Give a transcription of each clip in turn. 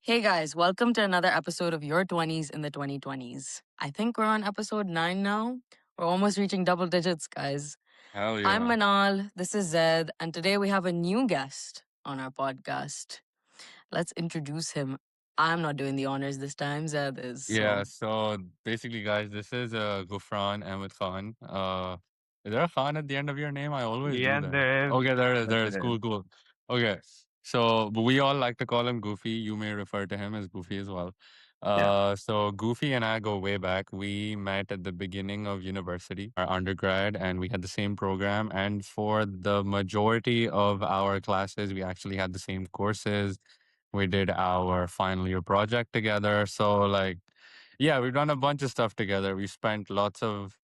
Hey guys, welcome to another episode of Your 20s in the 2020s. I think we're on episode 9 now. We're almost reaching double digits, guys. Hell I'm yeah. Manal, this is Zed, and today we have a new guest on our podcast. Let's introduce him. I'm not doing the honors this time, Zed is. Yeah, so basically, guys, this is Gufran Ahmed Khan. Is there a Khan at the end of your name? I always do Yes, that. there is. Okay, there is, Yes, there is. there is. Cool, cool. Okay, so but we all like to call him Goofy. You may refer to him as Goofy as well. Yeah. So Goofy and I go way back. We met at the beginning of university, our undergrad, and we had the same program. And for the majority of our classes, we actually had the same courses. We did our final year project together. So like, yeah, we've done a bunch of stuff together. We spent lots of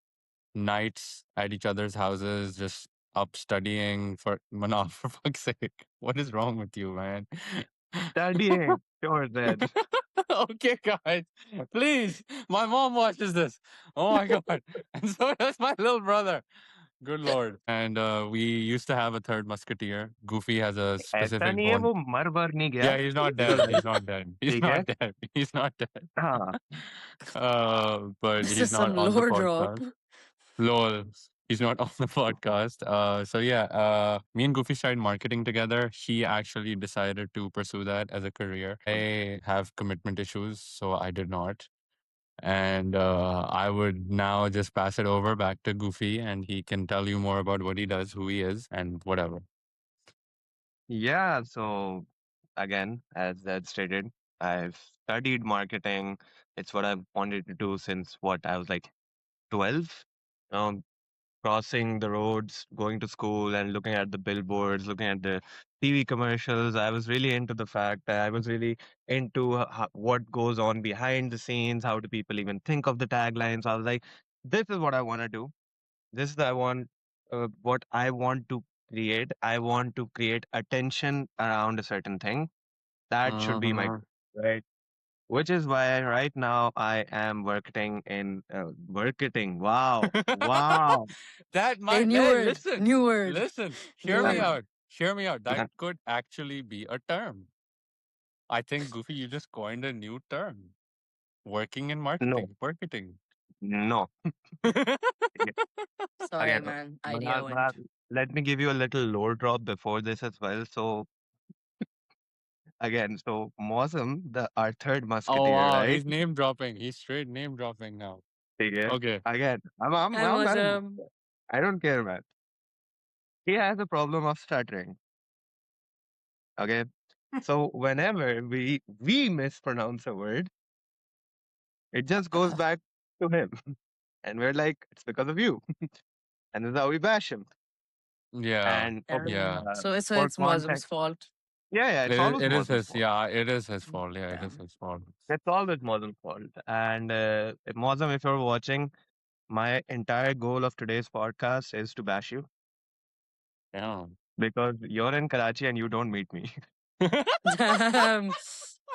nights at each other's houses, just up studying for Manaf, for fuck's sake. What is wrong with you, man? Studying. Sure, Zed. Okay, guys, please. My mom watches this. Oh my God. And so does my little brother. Good Lord. And we used to have a third musketeer. Goofy has a ऐसा specific नहीं है bone. वो मर वर नहीं गया. Yeah, he's not He's dead. alive. He's not dead. He's ठीक है? not dead. He's not dead. हाँ. But This he's is not some on the lore drop. podcast. Lol. He's not on the podcast. So yeah, me and Goofy started marketing together. He actually decided to pursue that as a career. I have commitment issues, so I did not. And I would now just pass it over back to Goofy, and he can tell you more about what he does, who he is, and whatever. Yeah, so again, as Zed stated, I've studied marketing. It's what I've wanted to do since what I was like 12. Um, Crossing the roads, going to school and looking at the billboards, looking at the TV commercials. I was really into the fact that I was really into what goes on behind the scenes. How do people even think of the taglines? I was like, this is what I want to do. This is what I want to create. I want to create attention around a certain thing. That should be my Uh-huh. goal, right? Which is why right now I am working in marketing. Wow, wow. That Hey, might, new hey, word, listen, new word, listen, new hear me word. out. Hear me out. That Yeah, could actually be a term. I think, Goofy, you just coined a new term. Working in no, marketing. no. Sorry, Again, man, idea Manal, went. let me give you a little lore drop before this as well. So again, so Mosam, our third Oh musketeer, wow, right? he's name dropping. He's straight name dropping now. Okay. Okay. Again, I'm awesome. I don't care, man. He has a problem of stuttering. Okay. So whenever we mispronounce a word, it just goes back to him, and we're like, it's because of you, and this is how we bash him. Yeah. And okay, Yeah. So for it's Mosm's context, fault. yeah, it's always It is Mosm's his, fault. yeah, it is his fault. Yeah, it is Damn. his fault. It's always Mosm's fault. And Mosm, if you're watching, my entire goal of today's podcast is to bash you Yeah. because you're in Karachi and you don't meet me. Damn.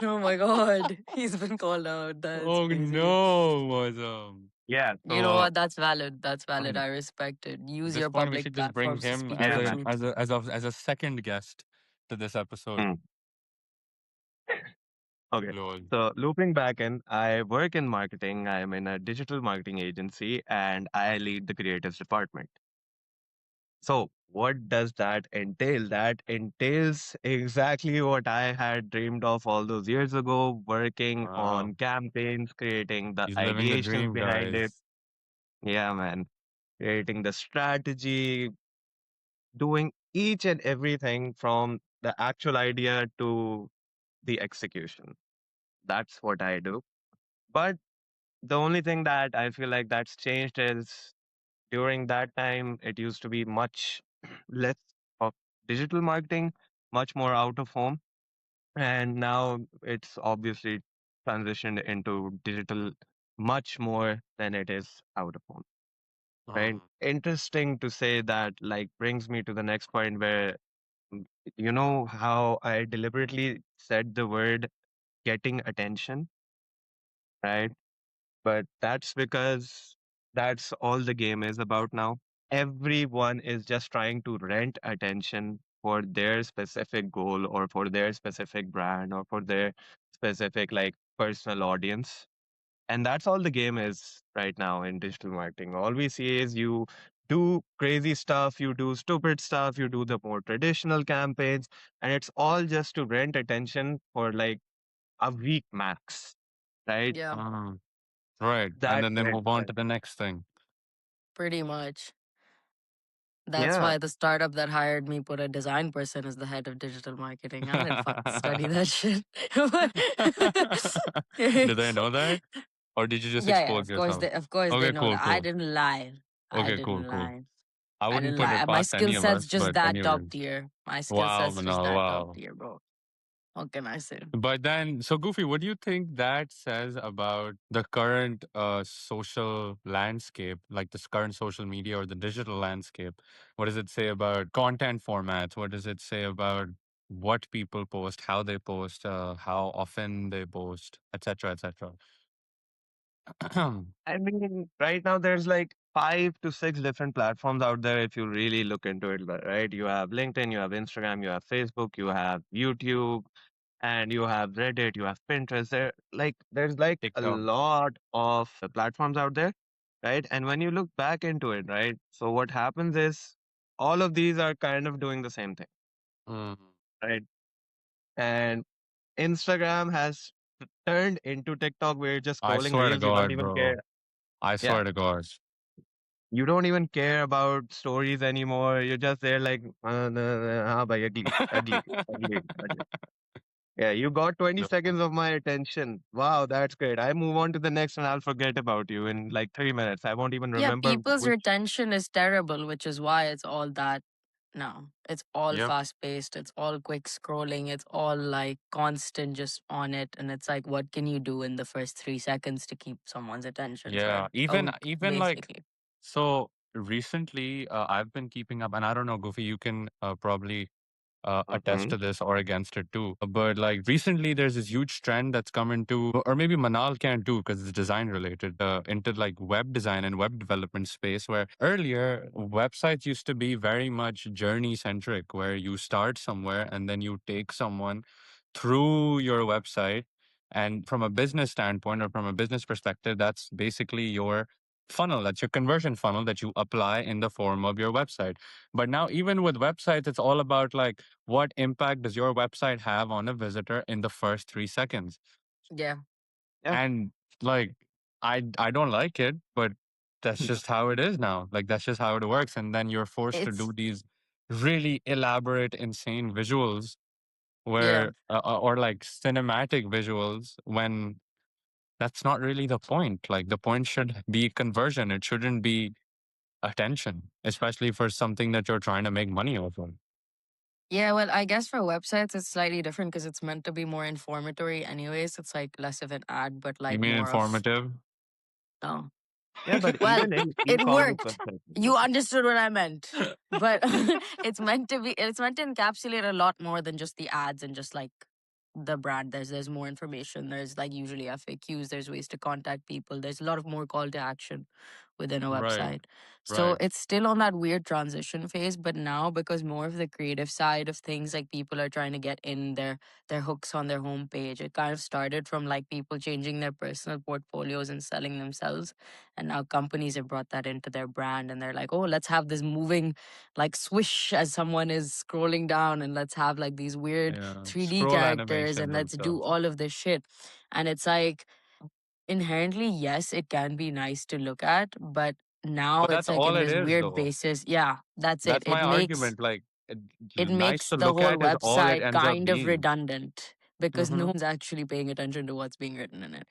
Oh my god. He's been called out. That's Oh crazy. no, was. Yeah. You know So what? That's valid. That's valid. I respect it. At Use this your point, we public should just bring platforms to him speak as your yeah, a man. truth. as a second guest to this episode. Hmm. Okay. Lol. So looping back in, I work in marketing. I am in a digital marketing agency and I lead the creatives department. So what does that entail? That entails exactly what I had dreamed of all those years ago, working Wow. on campaigns, creating the He's living the ideations dream, behind it. guys. Yeah, man. Creating the strategy, doing each and everything from the actual idea to the execution. That's what I do. But the only thing that I feel like that's changed is during that time, it used to be much less of digital marketing, much more out of home. And now it's obviously transitioned into digital much more than it is out of home. Right. Uh, Interesting to say that, like, brings me to the next point where, mm, you know, how I deliberately said the word getting attention, right? But that's because that's all the game is about now. Everyone is just trying to rent attention for their specific goal or for their specific brand or for their specific, like personal audience. And that's all the game is right now in digital marketing. All we see is you do crazy stuff, you do stupid stuff, you do the more traditional campaigns, and it's all just to rent attention for like a week max, right? Yeah, Right. And That's then they it. move on to the next thing. pretty much. That's Yeah. why the startup that hired me put a design person as the head of digital marketing. I didn't fucking study that shit. Did they know that? Or did you just Yeah, yeah, expose yourself? of course they Okay, know cool, that. I cool. didn't lie. I Okay, cool, didn't cool. lie. I I wouldn't didn't put it lie. My past any skill of set's us, just but that top anyways. tier. My skill Wow, set's just Manal, that top wow. tier, bro. What can I say? But then, so Goofy, what do you think that says about the current social landscape, like this current social media or the digital landscape? What does it say about content formats? What does it say about what people post, how they post, how often they post, etc., etc.? I mean, right now there's like 5 to 6 different platforms out there if you really look into it, right? You have LinkedIn, you have Instagram, you have Facebook, you have YouTube, and you have Reddit, you have Pinterest. There's like a TikTok. lot of platforms out there, right? And when you look back into it, right? So what happens is all of these are kind of doing the same thing, Mm. right? And Instagram has turned into TikTok where you're just I scrolling swear to reels. You don't God, even bro. care. I Yeah. swear to God. You don't even care about stories anymore. You're just there like, bhai, ugly, ugly, ugly, ugly. Yeah, you got 20 seconds of my attention. Wow, that's great. I move on to the next and I'll forget about you in like 3 minutes. I won't even Yeah, remember people's which. retention is terrible, which is why it's all that now. It's all Yep. fast paced, it's all quick scrolling, it's all like constant just on it. And it's like, what can you do in the first 3 seconds to keep someone's attention Yeah. for a week, Even like, basically? so recently, I've been keeping up, and I don't know, Goofy, you can probably attest Mhm. to this or against it too. But like recently, there's this huge trend that's come into, or maybe Manal can too, because it's design related, into like web design and web development space. Where earlier websites used to be very much journey centric, where you start somewhere and then you take someone through your website. And from a business standpoint or from a business perspective, that's basically your funnel. That's your conversion funnel that you apply in the form of your website. But now, even with websites, it's all about like, what impact does your website have on a visitor in the first 3 seconds? Yeah. Yeah. And like, I don't like it, but that's just how it is now. Like, that's just how it works. And then you're forced to It's, do these really elaborate, insane visuals yeah. where, or like cinematic visuals, when that's not really the point. Like, the point should be conversion. It shouldn't be attention, especially for something that you're trying to make money off of. Yeah, well, I guess for websites, it's slightly different because it's meant to be more informatory, anyways. It's like less of an ad, but You like mean more of, informative? oh, Yeah, but well, even in it e-commerce worked. websites. You understood what I meant. But it's meant to encapsulate a lot more than just the ads and just like the brand. There's more information. There's like usually FAQs, there's ways to contact people. There's a lot of more call to action within a Right, website. So right. it's still on that weird transition phase, but now because more of the creative side of things, like people are trying to get in their hooks on their homepage. It kind of started from like people changing their personal portfolios and selling themselves. And now companies have brought that into their brand and they're like, oh, let's have this moving like swish as someone is scrolling down, and let's have like these weird Yeah. 3D Scroll characters and animations and let's stuff. do all of this shit. And it's like inherently, yes, it can be nice to look at, but now But it's that's like all in it this is, weird though. basis. Yeah, that's it. That's my argument. Like, It nice makes to the look whole at is all it website ends up kind of being. redundant because no Hmm. one's actually paying attention to what's being written in it.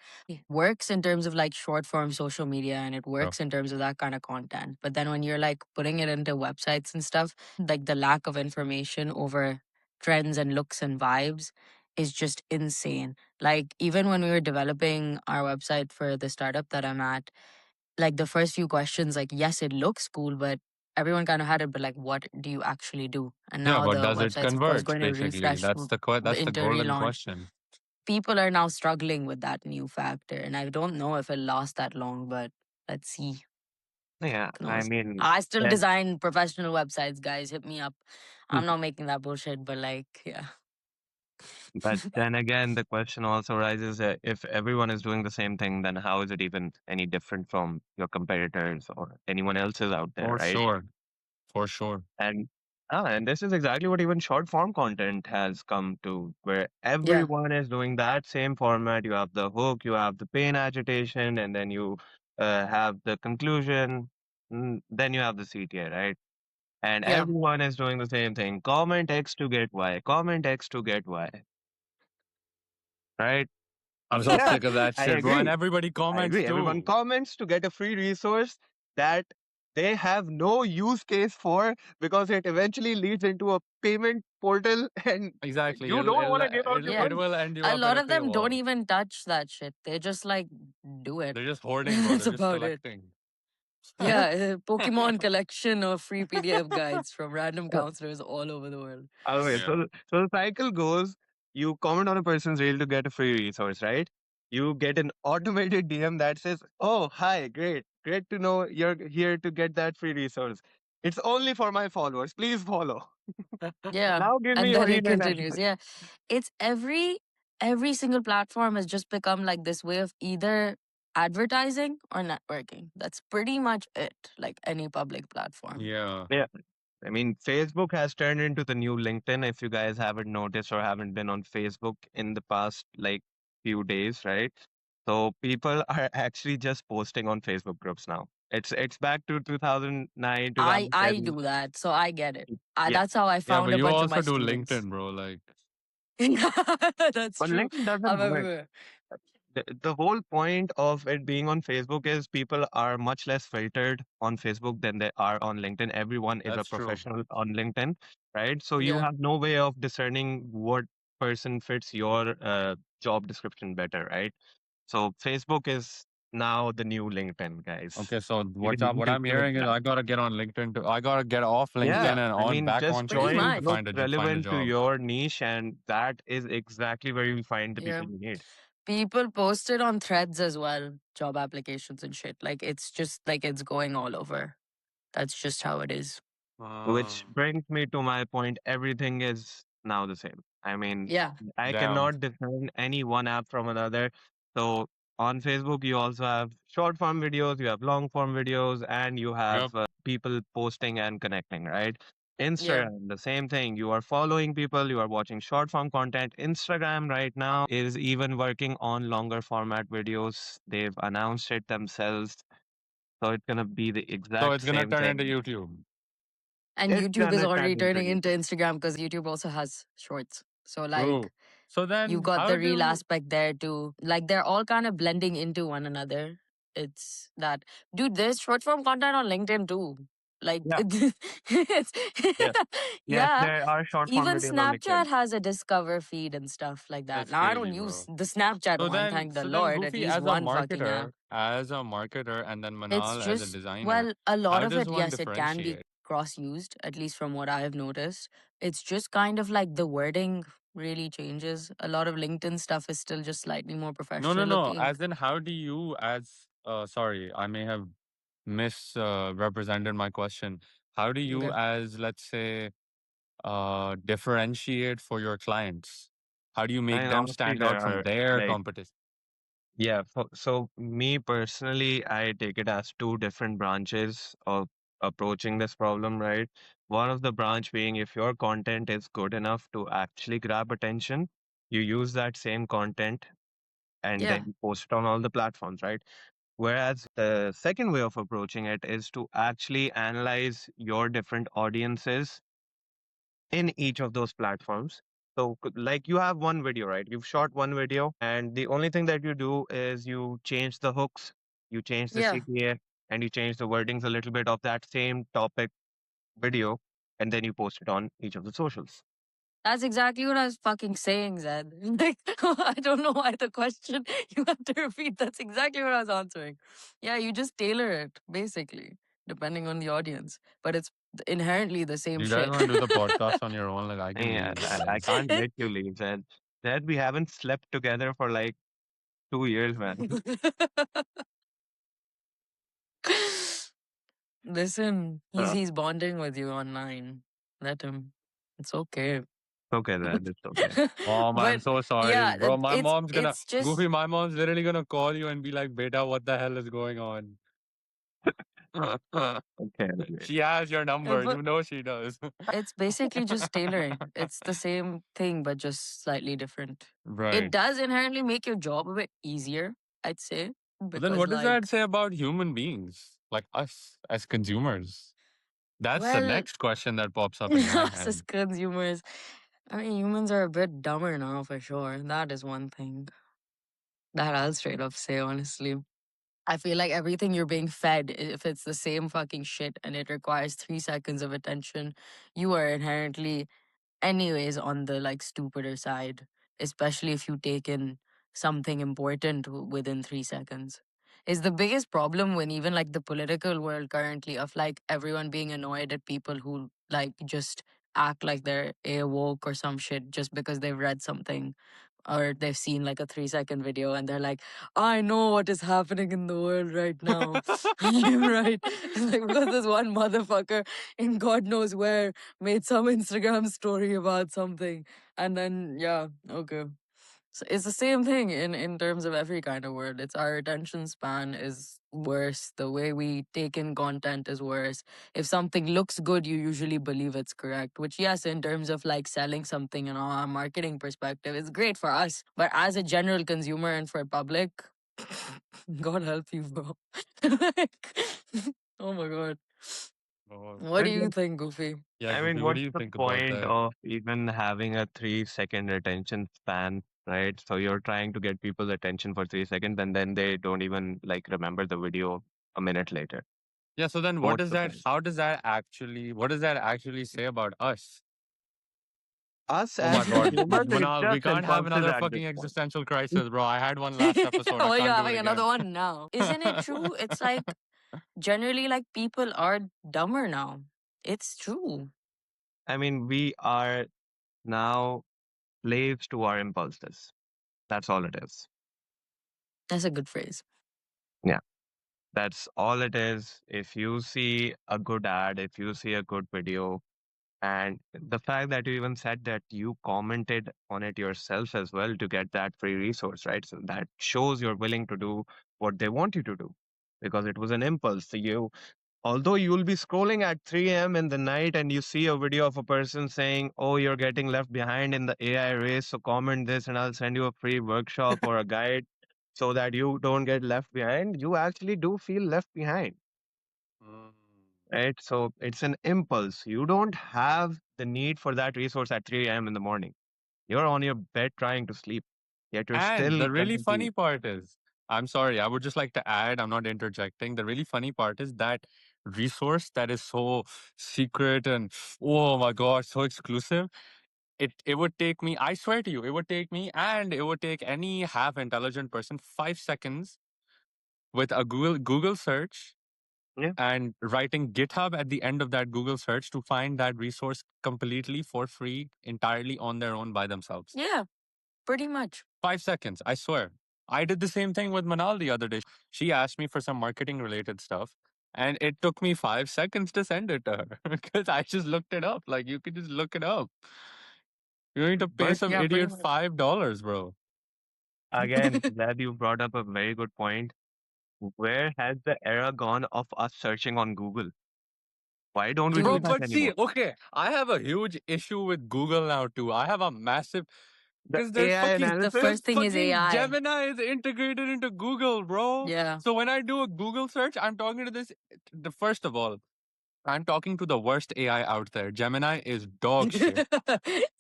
Works in terms of like short form social media and it Bro. works in terms of that kind of content. But then when you're like putting it into websites and stuff, like the lack of information over trends and looks and vibes is just insane. Like even when we were developing our website for the startup that I'm at, like the first few questions, like yes, it looks cool, but everyone kind of had it, but like what do you actually do? And Yeah, now but the does it website's of course convert? going to Basically, refresh that's the into golden relaunch. question. People are now struggling with that new factor, and I don't know if it'll last that long, but let's see. Yeah, Who I knows? mean, I still that design professional websites, guys. Hit me up. I'm not making that bullshit, but like, yeah. But then again, the question also arises if everyone is doing the same thing, then how is it even any different from your competitors or anyone else's out there, For right? sure. For sure. And and this is exactly what even short form content has come to, where Yeah, everyone is doing that same format. You have the hook, you have the pain agitation, and then you have the conclusion. Then you have the CTA, right? And yeah, everyone is doing the same thing. Comment X to get Y. Comment X to get Y. Right? I'm so Yeah, sick of that I shit, bro. And agree. everybody I comments agree. Everyone too. comments to get a free resource that they have no use case for because it eventually leads into a payment portal and Exactly. you don't want to give out your yeah. It money. will end you A up in lot a of them don't paywall. even touch that shit. They just like do it. They're just hoarding, bro. That's They're just about it. collecting. Yeah, a Pokemon collection of free PDF guides from random counselors all over the world. Always. Yeah. So the cycle goes, you comment on a person's reel to get a free resource, right? You get an automated DM that says, "Oh, hi, great. Great to know you're here to get that free resource. It's only for my followers. Please follow." Yeah, Now give me and your then it email continues. address. Yeah, it's every single platform has just become like this way of either advertising or networking. That's pretty much it. Like any public platform. Yeah. Yeah. I mean, Facebook has turned into the new LinkedIn. If you guys haven't noticed or haven't been on Facebook in the past like few days, right? So people are actually just posting on Facebook groups now. It's back to 2009, I 2010. do that, so I get it. Yeah. That's how I Yeah, found but a you bunch of my also do students. LinkedIn, bro. Like, That's But true. LinkedIn I'm doesn't work. everywhere. The whole point of it being on Facebook is people are much less filtered on Facebook than they are on LinkedIn. Everyone is a that's true. professional on LinkedIn, right? So you Yeah. have no way of discerning what person fits your job description better, right? So Facebook is now the new LinkedIn, guys. Okay, so You what can I'm say it hearing is that. I gotta get on LinkedIn too. I gotta get off LinkedIn Yeah, and I on mean, back just on Pretty Facebook join to much. groups find a relevant to job. your niche, and that is exactly where you will find the Yeah. people you need. People post it on threads as well, job applications and shit. Like it's just like it's going all over. That's just how it is. Which Uh, brings me to my point, everything is now the same. I mean, Yeah. I Damn. cannot discern any one app from another. So on Facebook, you also have short form videos, you have long form videos, and you Yep. have people posting and connecting, right? Yeah. Instagram, the same thing. You are following people, you are watching short form content. Instagram right now is even working on longer format videos. They've announced it themselves. So it's going to be the So exact it's gonna same turn into thing. YouTube. And It's YouTube going is to turn already into turning into YouTube. Instagram because YouTube also has shorts. So like True. So you've then got how the real do aspect there too. Like they're all kind of blending into one another. It's that dude, there's short form content on LinkedIn too. Like Yeah. it's Yes. Yes, yeah. there are short form Even videos on Snapchat LinkedIn. has a discover feed and stuff like that. that's Now I crazy, don't use bro. the Snapchat one, thank the So then Lord. At Goofy least one fucking app. as a marketer and then It's Manal as a just, designer, well, a lot how of does it, one yes, it can be differentiate? cross used, at least from what I have noticed. It's just kind of like the wording really changes. A lot of LinkedIn stuff is still just slightly more No, no, professional no. looking. As in, how do you, as sorry, I may have misrepresented my question. How do you, Okay. as let's say, differentiate for your clients? How do you I make mean, them honestly, stand there out from are their like, competition? yeah. So me personally, I take it as two different branches of approaching this problem, right? One of the branch being if your content is good enough to actually grab attention, you use that same content and Yeah. then post it on all the platforms, right? Whereas the second way of approaching it is to actually analyze your different audiences in each of those platforms. So, like you have one video, right? You've shot one video, and the only thing that you do is you change the hooks, you change the Yeah. CTA, and you change the wordings a little bit of that same topic video, and then you post it on each of the socials. That's exactly what I was fucking saying, Zed. Like, I don't know why the question you have to repeat. That's exactly what I was answering. Yeah, you just tailor it, basically, depending on the audience. But it's inherently the same You guys shit. want to do the podcast on your own? Like, I can Yeah, leave. I Like, can't let you leave that we haven't slept together for like 2 years, man. Listen, he's Uh, he's bonding with you online. Let him. It's okay. Okay, then it's okay. Mom, I'm But so sorry, yeah, bro. My mom's gonna it's just Goofy. My mom's literally gonna call you and be like, "Beta, what the hell is going on?" Okay, okay. She has your number. but You know she does. it's basically just tailoring. It's the same thing, but just slightly different. It Right. does inherently make your job a bit easier, I'd say, But then because what does that like, say about human beings, like us as consumers? That's the well, next question that pops up in my us as head. consumers, I mean, humans are a bit dumber now for sure. That is one thing that I'll straight up say, honestly. I feel like everything you're being fed, if it's the same fucking shit and it requires 3 seconds of attention, you are inherently anyways on the like stupider side, especially if you take in something important within 3 seconds. Is the biggest problem when even like the political world currently of like everyone being annoyed at people who like just act like they're a woke or some shit just because they've read something or they've seen like a 3 second video and they're like, I know what is happening in the world right now. Right. It's like because this one motherfucker in God knows where made some Instagram story about something. And then yeah, okay. So it's the same thing in terms of every kind of word. It's our attention span is worse. The way we take in content is worse. If something looks good, you usually believe it's correct. Which yes, in terms of like selling something and all our marketing perspective, it's great for us. But as a general consumer and for public, God help you, bro. Like, oh my god. Oh, What I do mean, you think, Goofy? yeah, I mean, Goofy, what do what's you the think about point that? of even having a 3 second attention span, right? So you're trying to get people's attention for 3 seconds and then they don't even like remember the video a minute later. Yeah, so then What's the point? what does that actually say about us? Us Oh my as god, consumers, it's Manal, we just can't have impulses another at this fucking point. existential crisis, bro. I had one last episode. I Well, you're can't do it having another again. one now. Isn't it true? It's like generally like people are dumber now. It's true. I mean, we are now slaves to our impulses. That's all it is. That's a good phrase. Yeah, that's all it is. If you see a good ad, if you see a good video, and the fact that you even said that you commented on it yourself as well to get that free resource, right? So that shows you're willing to do what they want you to do because it was an impulse. So you, although you'll be scrolling at 3 a.m. in the night and you see a video of a person saying, oh, you're getting left behind in the AI race, so comment this and I'll send you a free workshop or a guide so that you don't get left behind, you actually do feel left behind, Mm. right? So it's an impulse. You don't have the need for that resource at 3 a.m. in the morning. You're on your bed trying to sleep, yet you're And still the really trying to. funny part is, I'm sorry, I would just like to add, I'm not interjecting. The really funny part is that resource that is so secret and oh my gosh, so exclusive. It would take me, I swear to you, it would take me and it would take any half intelligent person 5 seconds with a Google search Yeah, and writing GitHub at the end of that Google search to find that resource completely for free, entirely on their own by themselves. Yeah, pretty much. 5 seconds, I swear. I did the same thing with Manal the other day. She asked me for some marketing related stuff, and it took me 5 seconds to send it to her because I just looked it up. Like, you could just look it up. You need to pay but some Yeah, pretty idiot much. $5, bro. again, glad you brought up a very good point. Where has the era gone of us searching on Google? Why don't we Bro, do Dude, that but see, anymore? okay, I have a huge issue with Google now too. I have a massive The because AI the analysis? there's first thing is fucking AI. Gemini is integrated into Google, bro. Yeah. So when I do a Google search, I'm talking to this. The first of all, I'm talking to the worst AI out there. Gemini is dog shit.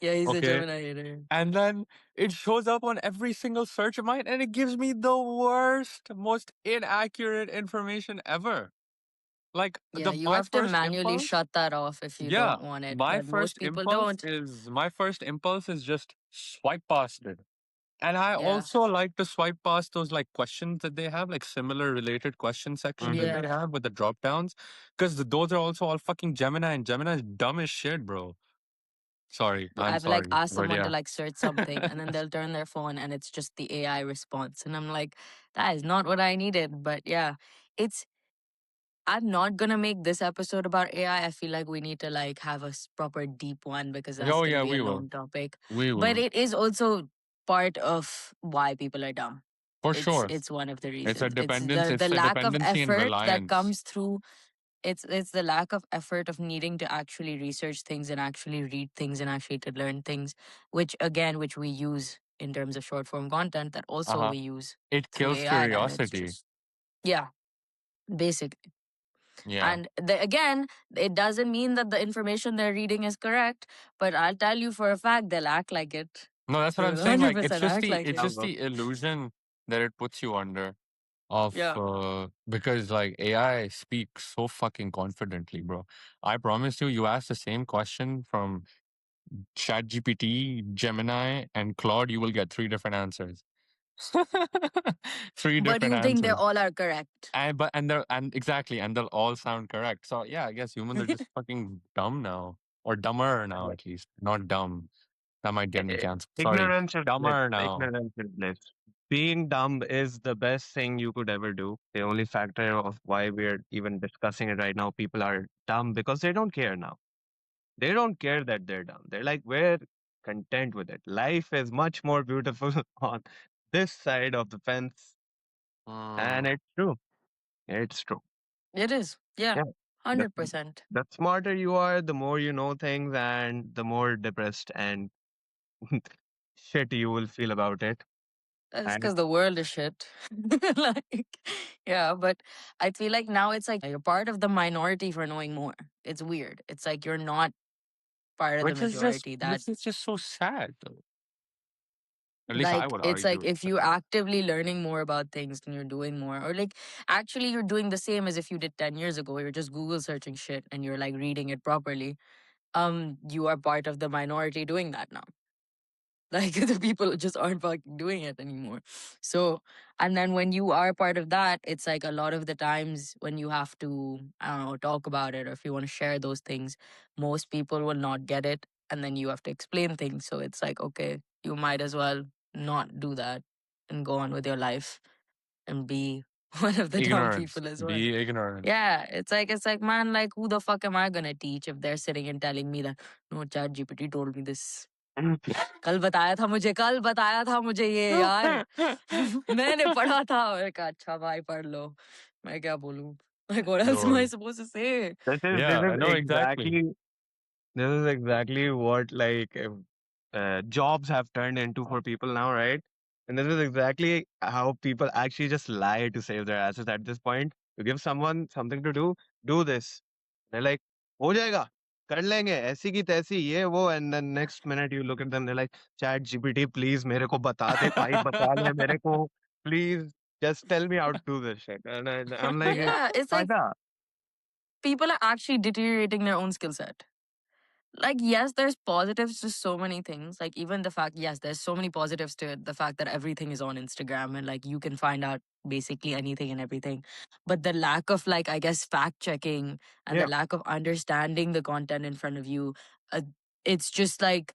Yeah, he's a Okay, Gemini hater. and then it shows up on every single search of mine, and it gives me the worst, most inaccurate information ever. Like Yeah, you have to manually shut that off if you yeah, don't want it, but most people don't. my first impulse is just swipe past it. And I Yeah. also like to swipe past those like questions that they have, like similar related question sections that Hmm. they Yeah. have with the drop downs, because those are also all fucking Gemini, and Gemini is dumb as shit, bro. Sorry, I'm I've like sorry, asked but someone to yeah. like search something and then they'll turn their phone and it's just the AI response. And I'm like, that is not what I needed. But yeah, it's I'm not gonna make this episode about AI. I feel like we need to like have a proper deep one because that's Oh gonna yeah, be a we will. lone topic. We But will. it is also part of why people are dumb. For It's sure. it's one of the It's a reasons. It's dependence. the It's a lack of dependency and effort that reliance. comes through. It's the lack of effort of needing to actually research things and actually read things and actually to learn things, which we use in terms of short form content that also Uh-huh. we use It through kills AI, and it's curiosity. just yeah, basically. Yeah. And again, it doesn't mean that the information they're reading is correct, but I'll tell you for a fact they'll act like it. No, that's what They I'm will saying. Like it's 100% just act the like it's it. I'll just go. the illusion that it puts you under of Yeah. because like AI speaks so fucking confidently, bro. I promise you, you ask the same question from ChatGPT, Gemini, and Claude, you will get three different answers. Three But different you think they answers. all are correct. And exactly, and they'll all sound correct. So yeah, I guess humans are just fucking dumb now. Or dumber now Yeah. at least. Not dumb. That might get me canceled. Sorry. Ignorance is bliss. Dumber now. Ignorance is bliss. Being dumb is the best thing you could ever do. The only factor of why we're even discussing it right now, people are dumb because they don't care now. They don't care that they're dumb. They're like, we're content with it. Life is much more beautiful on this side of the fence. And Mm. it's true. It's true. It is. Yeah. Yeah. The, 100%. the smarter you are, the more you know things and the more depressed and shit you will feel about it. That's And because the world is shit. Like, yeah, but I feel like now it's like you're part of the minority for knowing more. It's weird. It's like you're not part of the majority. That which is just so sad though. At least I like would it's like argue. if you actively learning more about things and you're doing more, or like actually you're doing the same as if you did 10 years ago. You're just Google searching shit and you're like reading it properly. You are part of the minority doing that now. Like the people just aren't fucking doing it anymore. So, and then when you are part of that, it's like a lot of the times when you have to, I don't know, talk about it or if you want to share those things, most people will not get it. And then you have to explain things. So it's like, okay, you might as well not do that and go on with your life and be one of the dumb Ignorance. people as well. Be ignorant. Yeah, it's like man, like who the fuck am I gonna teach if they're sitting and telling me that no, chat GPT told me this. कल बताया था मुझे ये यार मैंने पढ़ा था मैंने कहा अच्छा भाई पढ़ लो मैं क्या बोलूं like what else am I Lord. supposed to say this Yeah, is I know exactly. exactly this is exactly what like jobs have turned into for people now, right? And this is exactly how people actually just lie to save their asses at this point. You give someone something to do this. They're like, हो जाएगा, कर लेंगे, ऐसी की तैसी, ये वो, and then next minute you look at them, they're like, Chat GPT, please मेरे को बता दे, भाई बता ले मेरे को, please, just tell me how to do this shit. And I'm like, yeah it's like फायदा. people are actually deteriorating their own skill set like yes there's positives to so many things like even the fact yes there's so many positives to it the fact that everything is on Instagram and like you can find out basically anything and everything but the lack of like I guess fact checking and the Yeah, lack of understanding the content in front of you uh, it's just like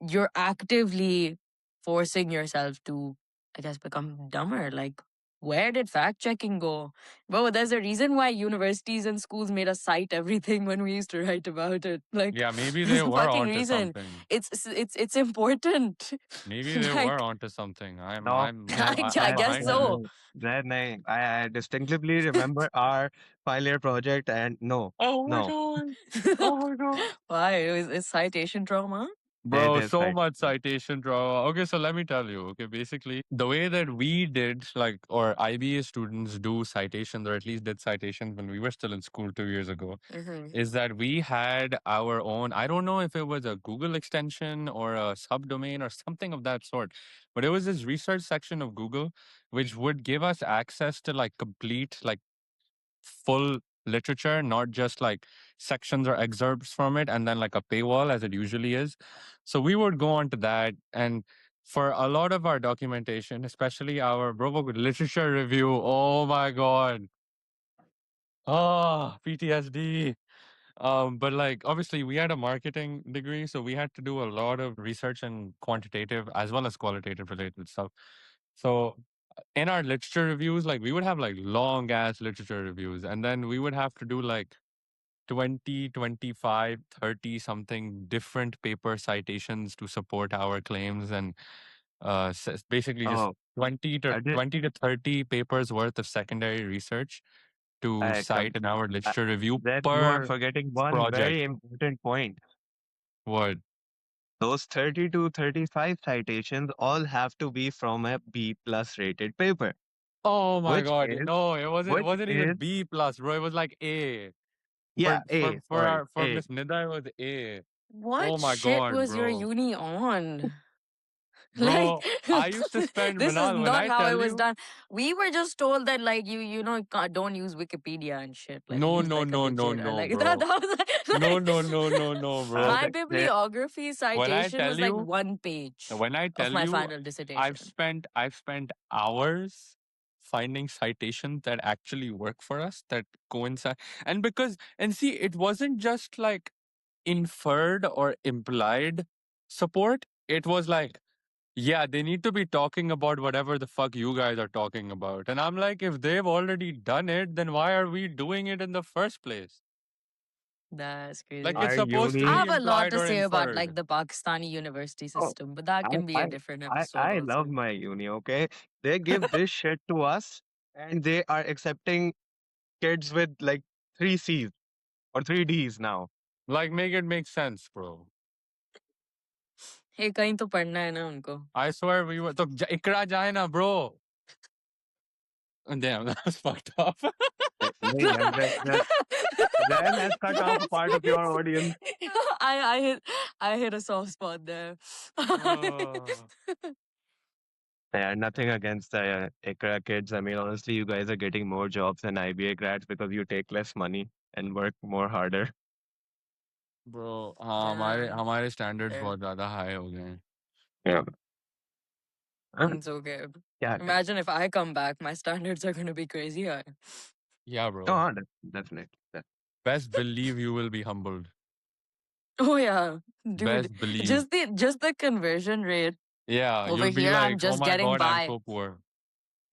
you're actively forcing yourself to, I guess, become dumber. Like, where did fact checking go? Well, there's a reason why universities and schools made us cite everything when we used to write about it. Like, Yeah, maybe they there's a were fucking onto reason. something. It's important. Maybe they were Like, onto something. no, no, I I'm guess behind that. so. that nahi. I distinctly remember our final year project, and no, Oh my no, god. Oh my god. Why? Is citation trauma? it Bro, is so right. much citation drama. Okay, so let me tell you. Okay, basically, the way that we did, like, or IBA students do citations, or at least did citations when we were still in school 2 years ago, Hmm. is that we had our own, I don't know if it was a Google extension or a subdomain or something of that sort, but it was this research section of Google which would give us access to like complete, like full literature, not just like sections or excerpts from it and then like a paywall as it usually is. So we would go on to that. And for a lot of our documentation, especially our bro literature review, oh my God. Oh, PTSD. But like obviously we had a marketing degree, so we had to do a lot of research and quantitative as well as qualitative related stuff. So in our literature reviews, like we would have like long ass literature reviews, and then we would have to do like 20, 25, 30 something different paper citations to support our claims, and basically just Oh, 20 to I did. 20 to 30 papers worth of secondary research to I cite come. in our I, literature review then you are per forgetting one project. very important point. What? Those 30 to 35 citations all have to be from a B plus rated paper, Oh my which god. is, No, it which wasn't even is, B plus, bro. It was like A. For yeah, A, sorry, for A. Miss Nida, it was A. What Oh my shit god, was your bro. uni on? Like Bro, I used to spend this is Manal, when not I how it tell was you, done. We were just told that like don't use Wikipedia and shit. Like no, use no, like a no, no, legit no, like that. bro. That was No, like, no, no, no, no, bro. my They, bibliography When I citation tell was like you, one page when I of tell my you, final dissertation. I've spent hours finding citations that actually work for us, that coincide. And because, and see, it wasn't just like inferred or implied support. It was like, yeah, they need to be talking about whatever the fuck you guys are talking about. And I'm like, if they've already done it, then why are we doing it in the first place? That's Like, crazy. it's our supposed to I uni. be have a lot implied to or say about inferred. like the Pakistani university Oh, system, but that I, can be I, a different episode I love also. my uni. Okay, they give this shit to us, and they are accepting kids with like three C's or three D's now. Like, make it make sense, bro. Hey, कहीं तो पढ़ना है ना उनको. I swear we were. तो Ikra jaye na, bro. Damn, that was fucked up. नहीं यार, Zen has cut off a part of your audience. I hit a soft spot there. Uh, Yeah, nothing against the ICRA kids. I mean, honestly, you guys are getting more jobs than IBA grads because you take less money and work more harder. bro, हाँ Yeah, हमारे standards fair. बहुत ज़्यादा high हो गए हैं. Yeah. हाँ, It's okay. क्या करें? Imagine if I come back, my standards are gonna be crazy high. Yeah, Oh, bro. हाँ, definitely. Best believe you will be humbled. Oh yeah, dude. Best believe. Just the conversion rate Yeah, over you'll be here, I'm like, oh just my getting god, I'm by. so poor.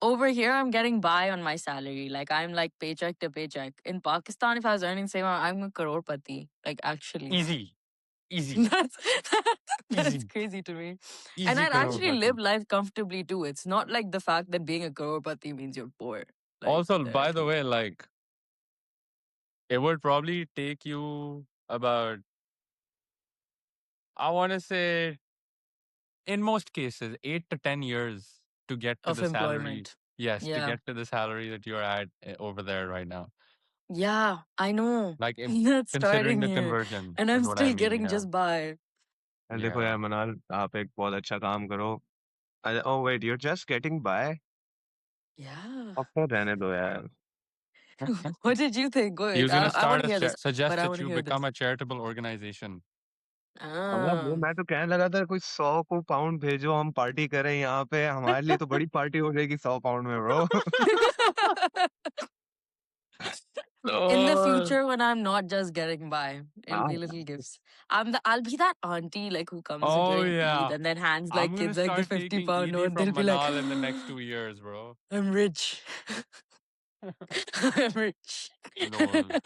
Over here, I'm getting by on my salary. Like I'm like paycheck to paycheck. In Pakistan, if I was earning same amount, I'm a crorepati. Like actually. Easy, easy, That's that's easy, crazy to me. And easy I'd actually live crorepati. life comfortably too. It's not like the fact that being a crorepati means you're poor. Like Also, by the way, like, it would probably take you about, I want to say, in most cases, 8 to 10 years to get to of the salary. employment. Yes, to Yeah. get to the salary that you're at over there right now. Yeah, I know. Like, That's considering starting the here. conversion And I'm is what I still mean. getting Yeah. just by. And देखो Yeah. यार मनाल, आप एक बहुत अच्छा काम करो. Oh wait, you're just getting by? Yeah. अब तो रहने दो यार. What did you think? Go He ahead. was going to I want start to hear this, suggest but I that want to you hear become this. a charitable organization. मतलब Ah. वो मैं तो कहने लगा था कोई 100 को पाउंड भेजो हम पार्टी करें यहाँ पे हमारे लिए तो बड़ी पार्टी हो जाएगी 100 पाउंड में bro. In the Oh, future, when I'm not just getting by, it'll be little gifts. I'll be that auntie like who comes oh during Eid yeah. and then hands I'm like going to kids like the start 50 taking pound ED note. They'll from be like, Manal in the next 2 years, bro. I'm rich. I'm rich. Lol.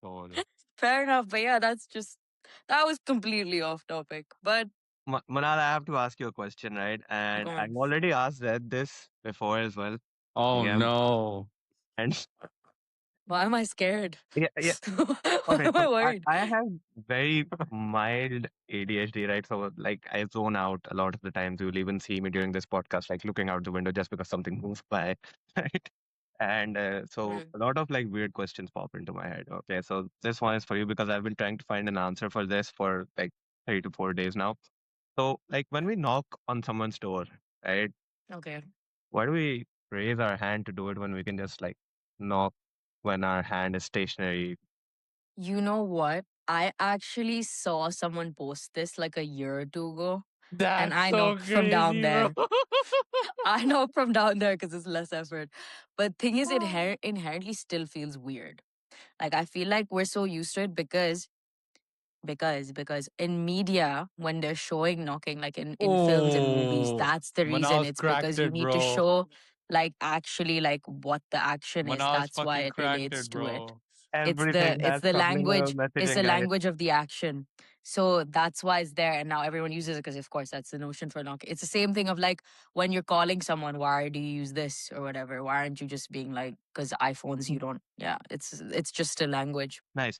Lol. Fair enough, but yeah, that was completely off topic. But Manal, I have to ask you a question, right? go And I've on. already asked Red this before as well. Oh Yeah, no. and Why am I scared? yeah, yeah. Why Okay, am I so worried? I have very mild ADHD, right? So like I zone out a lot of the times. You'll even see me during this podcast, like looking out the window just because something moves by, right? And so Mm. a lot of like weird questions pop into my head. Okay, so this one is for you because I've been trying to find an answer for this for like 3 to 4 days now. So like when we knock on someone's door, right? Okay. Why do we raise our hand to do it when we can just like knock when our hand is stationary? You know what? I actually saw someone post this like a year or two ago, and That's I so knocked from down crazy, bro. there. I knocked from down there because it's less effort. But thing is, it inherently still feels weird. Like I feel like we're so used to it because in media when they're showing knocking like in films and movies, Oh, that's the reason. Manal's It's cracked because you it, need to bro. show like actually like what the action is. Manoj That's why fucking it cracked relates it, to it. bro. Everything It's has the subliminal language. It's messaging, the guys. language of the action. So that's why it's there, and now everyone uses it because, of course, that's the notion for knock. It's the same thing of like when you're calling someone, why do you use this or whatever? Why aren't you just being like, because iPhones, you don't? Yeah, it's just a language. Nice.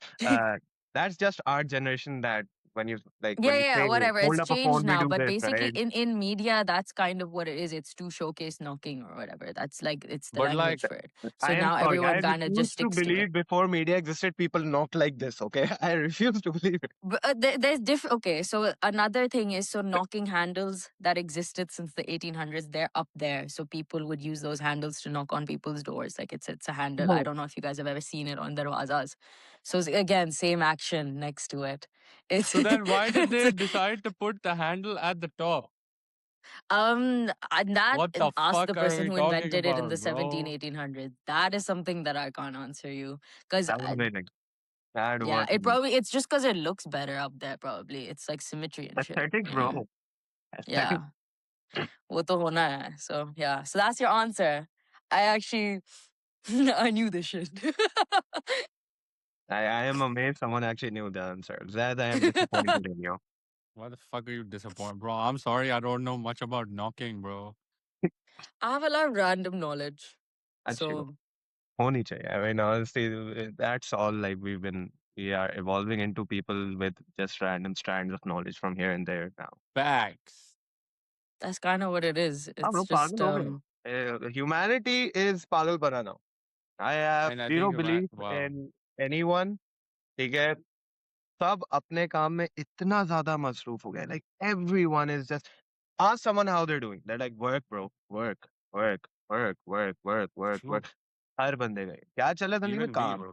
That's just our generation that Yeah, when you yeah, yeah, say whatever. hold It's up a phone, changed we now, do but this, basically, right? in media, that's kind of what it is. It's to showcase knocking or whatever. That's like it's the But like, language for it. So I am now sorry. I everyone kind of refuse just to sticks to it. believe before media existed, people knocked like this. Okay, I refuse to believe it. But there's different. Okay, so another thing is so knocking handles that existed since the 1800s. They're up there, so people would use those handles to knock on people's doors. Like it's a handle. I Oh, don't know if you guys have ever seen it on darwazas. So again, same action next to it. It's so then why did it's they decide to put the handle at the top? and that What the ask the fuck are person we who talking invented it in the about, 17 bro? 1800s. That is something that I can't answer you because that was amazing. That yeah, was it amazing. probably it's just because it looks better up there. Probably it's like symmetry and shit. Aesthetic, Yeah, bro. Aesthetic. yeah. वो तो होना है. So yeah, so that's your answer. I actually I knew this shit. I am amazed someone actually knew the answer. Zed, I am disappointed in you. Why the fuck are you disappointed, bro? I'm sorry, I don't know much about knocking, bro. I have a lot of random knowledge. अच्छी बात. So होनी चाहिए. I mean, honestly, that's all. We are evolving into people with just random strands of knowledge from here and there now. Facts. that's kind of what it is. हाँ bro, It's just पागल हो गए. Humanity is पागल बना now. I have And I zero think about belief wow. in anyone. ठीक है, सब अपने काम में इतना ज़्यादा मसरूफ हो गए. Like everyone is just ask someone how they're doing. They're like work bro, work, work, work, work, work, work, True. work. हर बंदे गए. क्या चल रहा है जिंदगी में? Even me, काम. bro.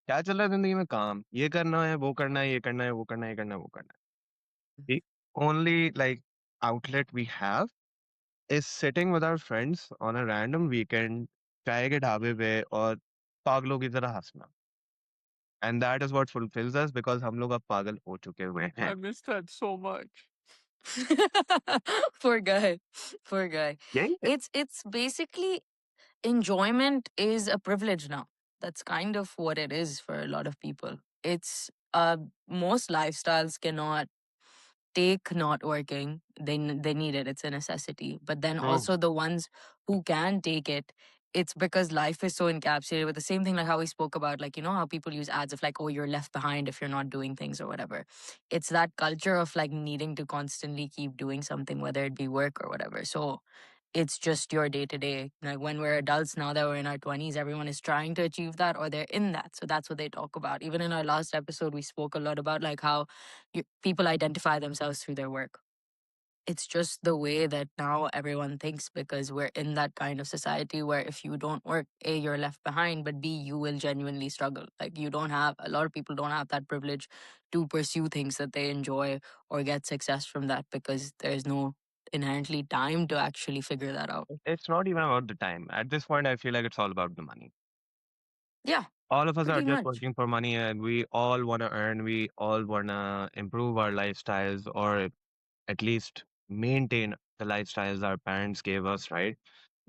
क्या चल रहा है जिंदगी में? काम. ये करना है, वो करना है, ये करना है, वो करना है, ये करना है, वो करना है. The only outlet we have is sitting with our friends on a random weekend, चाय के ढाबे पे और पागलों की तरह हंसना. And that is what fulfills us because हम लोग अब पागल हो चुके हुए हैं. I miss that so much. poor guy. Poor guy. यही है. It's basically enjoyment is a privilege now. That's kind of what it is for a lot of people. It's most lifestyles cannot take not working. They need it. It's a necessity. But then True. also the ones who can take it, it's because life is so encapsulated with the same thing like how we spoke about, like, you know, how people use ads of like, oh, you're left behind if you're not doing things or whatever. It's that culture of like needing to constantly keep doing something, whether it be work or whatever. So it's just your day to day. Like when we're adults now that we're in our 20s, everyone is trying to achieve that or they're in that. So that's what they talk about. Even in our last episode, we spoke a lot about like how people identify themselves through their work. It's just the way that now everyone thinks because we're in that kind of society where if you don't work, A, you're left behind, but B, you will genuinely struggle. Like you don't have, a lot of people don't have that privilege to pursue things that they enjoy or get success from that because there's no inherently time to actually figure that out. It's not even about the time. At this point, I feel like it's all about the money. Yeah, All of us are pretty just much. working for money and we all want to earn, we all want to improve our lifestyles or at least maintain the lifestyles our parents gave us, right?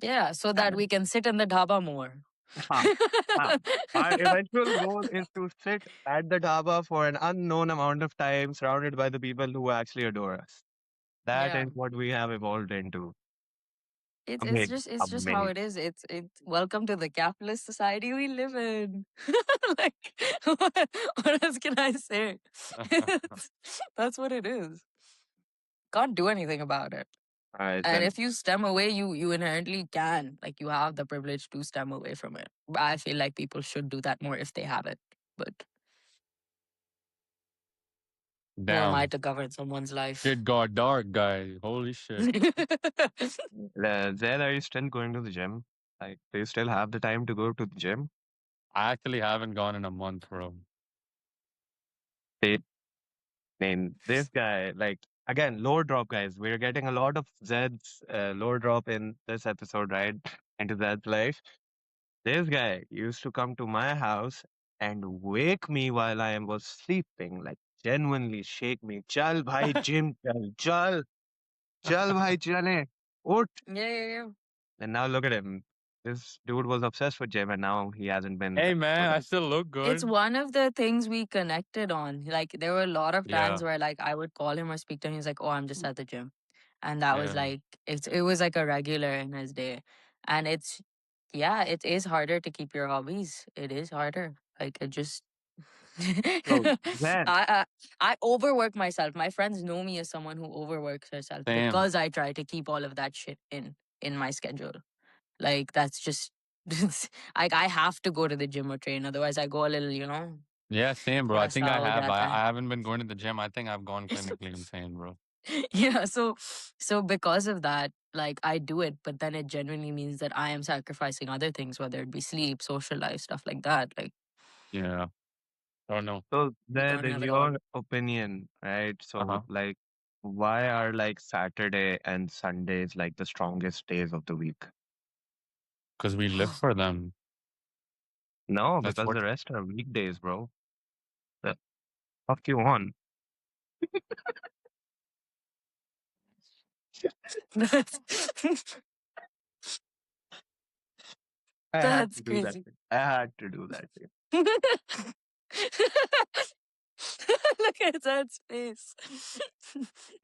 Yeah, so that And we can sit in the dhaba more. huh, huh. Our eventual goal is to sit at the dhaba for an unknown amount of time surrounded by the people who actually adore us. That Yeah. is what we have evolved into. Amazing. It's just how Amazing. it is. It's welcome to the capitalist society we live in. Like what else can I say? It's, that's what it is. Can't do anything about it. All right, And then. if you stem away, you inherently can. Like you have the privilege to stem away from it. But I feel like people should do that more if they have it. But who am I Damn. to govern someone's life? Shit got dark, guys. Holy shit. Zaid, are you still going to the gym? Like, do you still have the time to go to the gym? I actually haven't gone in a month, bro. They, this guy, again, lower drop, guys. We're getting a lot of Zed's lower drop in this episode, right? Into Zed's life. This guy used to come to my house and wake me while I was sleeping, like genuinely shake me. Chal bhai, gym chal, chal, chal bhai chale. Ut. Yeah, yeah, yeah. And now look at him. This dude was obsessed with gym, and now he hasn't been Hey man, with I it. still look It's good. one of the things we connected on. Like there were a lot of Yeah, times where like I would call him or speak to him. He's like, "Oh, I'm just at the gym," and that was yeah, like it was like a regular in his day. And it's yeah, it is harder to keep your hobbies. It is harder. Like it just So I, then, I overwork myself. My friends know me as someone who overworks herself same. because I try to keep all of that shit in my schedule. Like that's just like I have to go to the gym or train. Otherwise, I go a little, Yeah, same, bro. I थोड़ा think सा I हो have. जाता है. I haven't been going to the gym. I think I've gone clinically insane, bro. Yeah, so because of that, like I do it, but then it genuinely means that I am sacrificing other things, whether it be sleep, social life, stuff like that. Like Yeah. Oh no. so we then, can't in have it all. your opinion, right? Uh So huh. like, why are like Saturday and Sundays like the strongest days of the week? Because we live for them. No, That's because what. the rest are weekdays, bro. The fuck you on? That's I had that's to do that crazy. thing. I had to do that thing. Look at that face.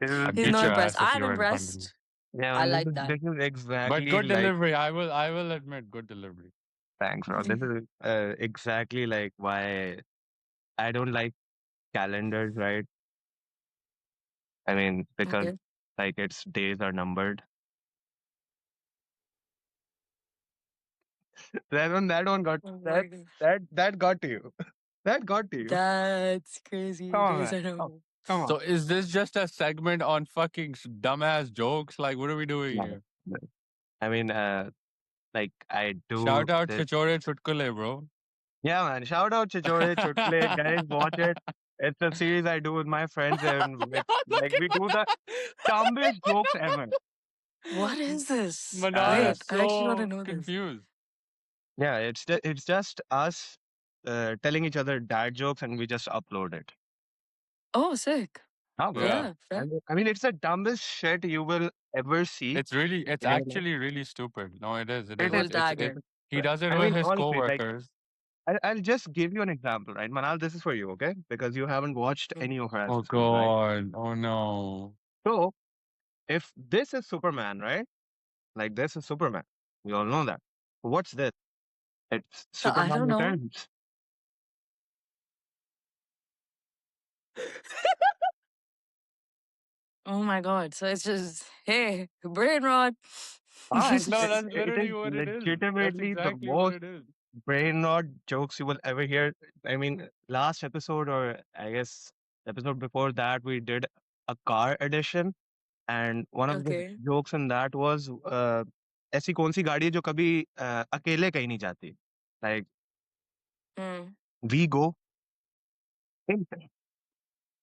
This I'd He's beat not your impressed. ass if I'm you were in front of me. impressed. Yeah, I man, like that. this is But exactly good like delivery. I will admit good delivery. thanks, bro. This is exactly like why I don't like calendars, right? I mean, because Okay. like its days are numbered. That one got Oh my that god. that got to you. That got to you. That's crazy. Come on, Days man. I don't Come, know. come on. So is this just a segment on fucking dumbass jokes? Like, what are we doing No, here? no. I mean, like I do Shout out this. Chichore Chutkule, bro. Yeah, man. Shout out Chichore Chutkle. Guys, watch it. It's a series I do with my friends, and it's Look like we do the dumbest jokes ever. What is this? Manan Uh, is Wait, I actually want to so know this. confused. yeah, it's just us telling each other dad jokes, and we just upload it. Oh, sick. Oh, bro. Yeah. Yeah, fair. I mean, it's the dumbest shit you will ever see. It's In your life. actually really stupid. No, it is. It is. It We'll is. tag It it. he does it I with mean, his honestly, like coworkers. I'll just give you an example, right? Manal, this is for you, okay? Because you haven't watched Mm. any of her Oh episodes, right? god. Oh no. So, if this is Superman, right? Like this is Superman. We all know that. What's this? It's I Superman don't know. Returns. Oh my god. So it's just, hey, brain rot. Ah, No, it, that's it is literally what it is. That's legitimately the exactly what most it is. brain rot jokes you will ever hear. I mean, last episode, or I guess episode before that, we did a car edition, and one of the Okay. jokes in that was ऐसी कौन सी गाड़ी है जो कभी अकेले कहीं नहीं जाती? Like Mm. we go insane,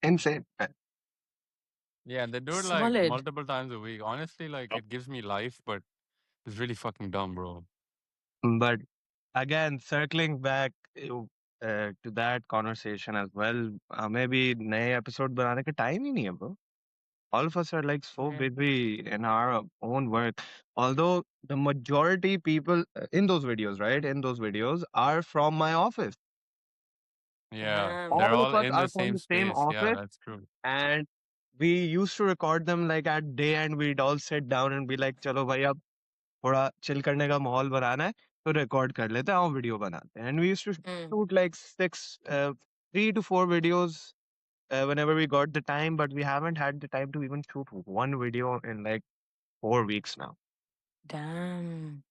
insane. Yeah, they do it like Solid. multiple times a week. Honestly, like it gives me life, but it's really fucking dumb, bro. But again, circling back to that conversation as well, maybe नए episode बनाने का time ही नहीं है, bro. All of us are like so Yeah. busy in our own work. Although the majority people in those videos, right, in those videos are from my office. Yeah. They're All Damn. of all us in the are from same the same space. Yeah, office, that's true. and we used to record them like at day, and we'd all sit down and be like, "चलो भाई अब थोड़ा chill करने का माहौल बनाना है, तो record कर लेते हैं और video बनाते हैं." And we used to Mm. shoot like 3 to 4 videos whenever we got the time, but we haven't had the time to even shoot one video in like 4 weeks now. Damn.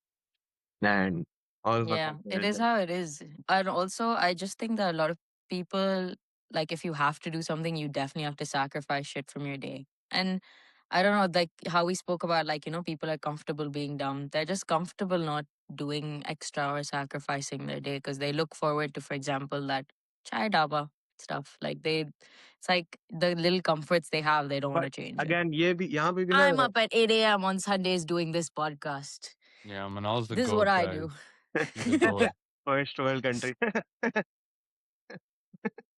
And all of us are Yeah, it there, is like, how it is. And also, I just think that a lot of people, like, if you have to do something, you definitely have to sacrifice shit from your day. And I don't know, like how we spoke about, like, people are comfortable being dumb. They're just comfortable not doing extra or sacrificing their day because they look forward to, for example, that chai dhaba stuff. Like, it's like the little comforts they have, they don't want but to change it. again, ये भी यहाँ पे भी ना I'm up at 8 a.m. on Sundays doing this podcast. Yeah, Manal's the This is what goat, I guys. do. He's the goat. first world country.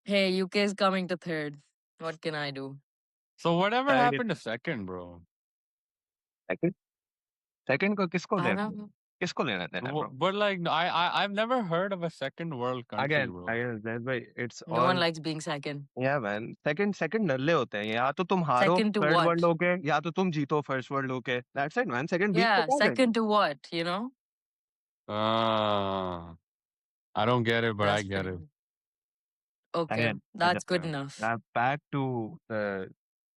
Hey, UK is coming to third. What can I do? So whatever Third is happened to second, bro? second. Second को किसको लेना Parang देना? किसको लेना देना bro? But like, I've never heard of a second world country, again bro. Again that's why it's no one all likes being second. या man second second नल्ले होते हैं, या तो तुम हारो Second to third world what? होके या तो तुम जीतो फर्स्ट वर्ल्ड होके, दैट्स इट मैन, सेकंड बीच पे Yeah, क्या second करना? to what, you know? Uh, I don't get it, but I That's get pretty it. much. Okay, Again, that's good enough. back to the